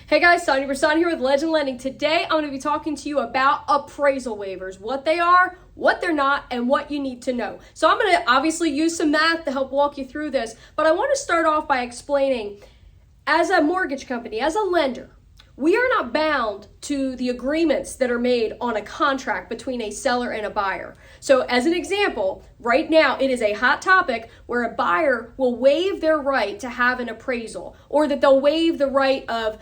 Hey guys, Sonya Bersani here with Legend Lending. Today I'm going to be talking to you about appraisal waivers, what they are, what they're not, and what you need to know. So I'm going to obviously use some math to help walk you through this, but I want to start off by explaining, as a mortgage company, as a lender, we are not bound to the agreements that are made on a contract between a seller and a buyer. So as an example, right now it is a hot topic where a buyer will waive their right to have an appraisal, or that they'll waive the right of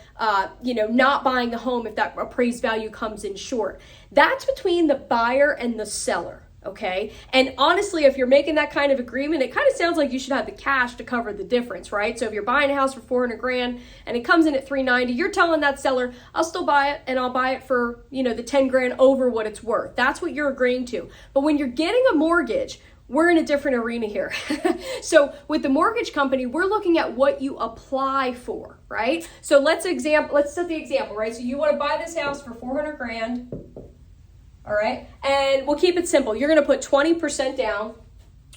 not buying the home if that appraised value comes in short. That's between the buyer and the seller. Okay. And honestly, if you're making that kind of agreement, it kind of sounds like you should have the cash to cover the difference, right? So if you're buying a house for 400 grand and it comes in at 390, you're telling that seller, I'll still buy it and I'll buy it for, the 10 grand over what it's worth. That's what you're agreeing to. But when you're getting a mortgage, we're in a different arena here. So with the mortgage company, we're looking at what you apply for, right? So let's set the example, right? So you want to buy this house for 400 grand. All right, and we'll keep it simple. You're going to put 20% down,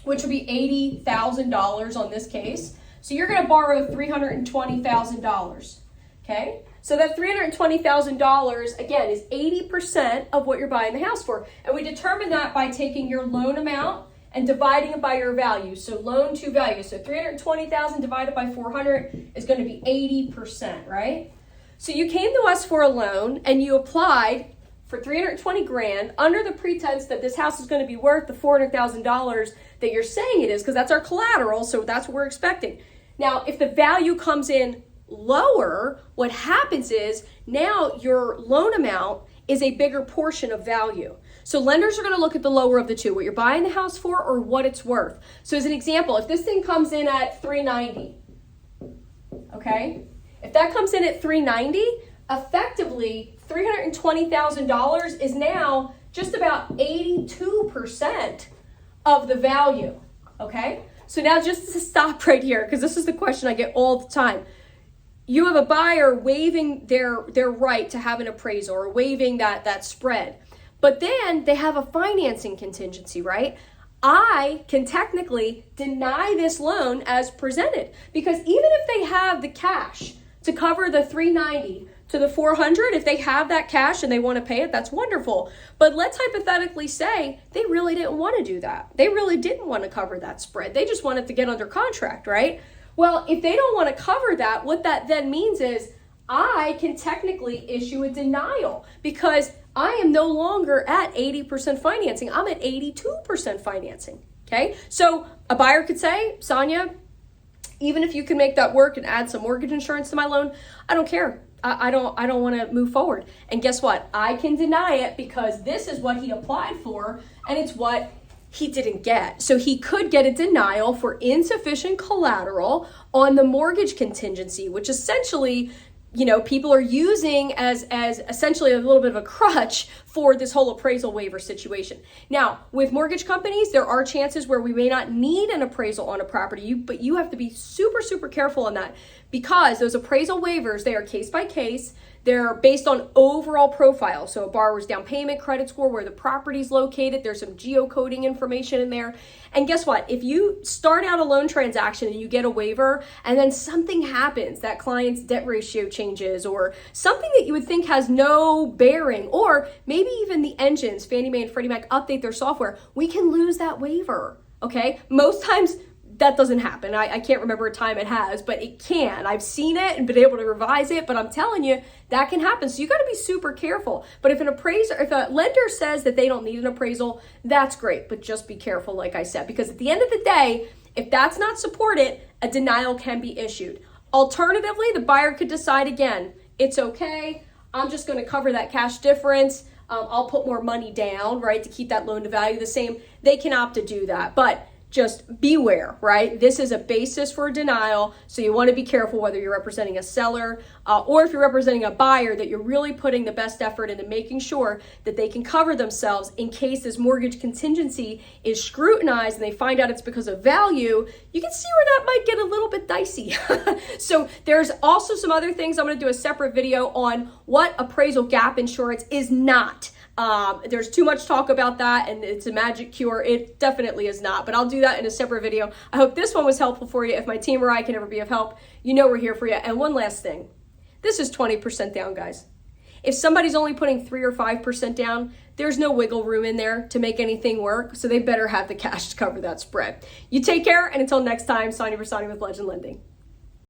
which would be $80,000 on this case. So you're going to borrow $320,000. Okay, so that $320,000 again is 80% of what you're buying the house for, and we determine that by taking your loan amount and dividing it by your value. So loan to value. So 320,000 divided by 400 is going to be 80%, right? So you came to us for a loan and you applied for 320 grand under the pretense that this house is going to be worth the $400,000 that you're saying it is, because that's our collateral, so that's what we're expecting. Now, if the value comes in lower, what happens is now your loan amount is a bigger portion of value. So lenders are going to look at the lower of the two, what you're buying the house for or what it's worth. So as an example, if this thing comes in at 390, okay? If that comes in at 390, effectively $320,000 is now just about 82% of the value, okay? So now just to stop right here, because this is the question I get all the time. You have a buyer waiving their right to have an appraisal or waiving that spread, but then they have a financing contingency, right? I can technically deny this loan as presented, because even if they have the cash to cover the 390 to the 400, if they have that cash and they want to pay it, that's wonderful. But let's hypothetically say they really didn't want to do that. They really didn't want to cover that spread. They just wanted to get under contract, right? Well, if they don't want to cover that, what that then means is I can technically issue a denial, because I am no longer at 80% financing. I'm at 82% financing, okay? So a buyer could say, Sonya, even if you can make that work and add some mortgage insurance to my loan, I don't care. I don't want to move forward. And guess what? I can deny it because this is what he applied for and it's what he didn't get. So he could get a denial for insufficient collateral on the mortgage contingency, which essentially, people are using as essentially a little bit of a crutch for this whole appraisal waiver situation. Now, with mortgage companies, there are chances where we may not need an appraisal on a property, but you have to be super, super careful on that, because those appraisal waivers, they are case by case. They're based on overall profile. So a borrower's down payment, credit score, where the property's located. There's some geocoding information in there. And guess what? If you start out a loan transaction and you get a waiver and then something happens, that client's debt ratio changes or something that you would think has no bearing, or maybe even the engines, Fannie Mae and Freddie Mac, update their software, we can lose that waiver, okay? Most times that doesn't happen. I can't remember a time it has, but it can. I've seen it and been able to revise it, but I'm telling you, that can happen. So you got to be super careful. But if a lender says that they don't need an appraisal, that's great, but just be careful, like I said, because at the end of the day, if that's not supported, a denial can be issued. Alternatively, the buyer could decide again, it's okay, I'm just going to cover that cash difference. I'll put more money down, right, to keep that loan to value the same. They can opt to do that, but just beware, right? This is a basis for a denial, so you want to be careful whether you're representing a seller or if you're representing a buyer, that you're really putting the best effort into making sure that they can cover themselves in case this mortgage contingency is scrutinized and they find out it's because of value. You can see where that might get a little bit dicey. So there's also some other things. I'm going to do a separate video on what appraisal gap insurance is not. There's too much talk about that and it's a magic cure. It definitely is not, but I'll do that in a separate video. I hope this one was helpful for you. If my team or I can ever be of help, we're here for you. And one last thing. This is 20% down, guys. If somebody's only putting 3 or 5% down, there's no wiggle room in there to make anything work, so they better have the cash to cover that spread. You take care, and until next time, Sonya Bersani with Legend Lending.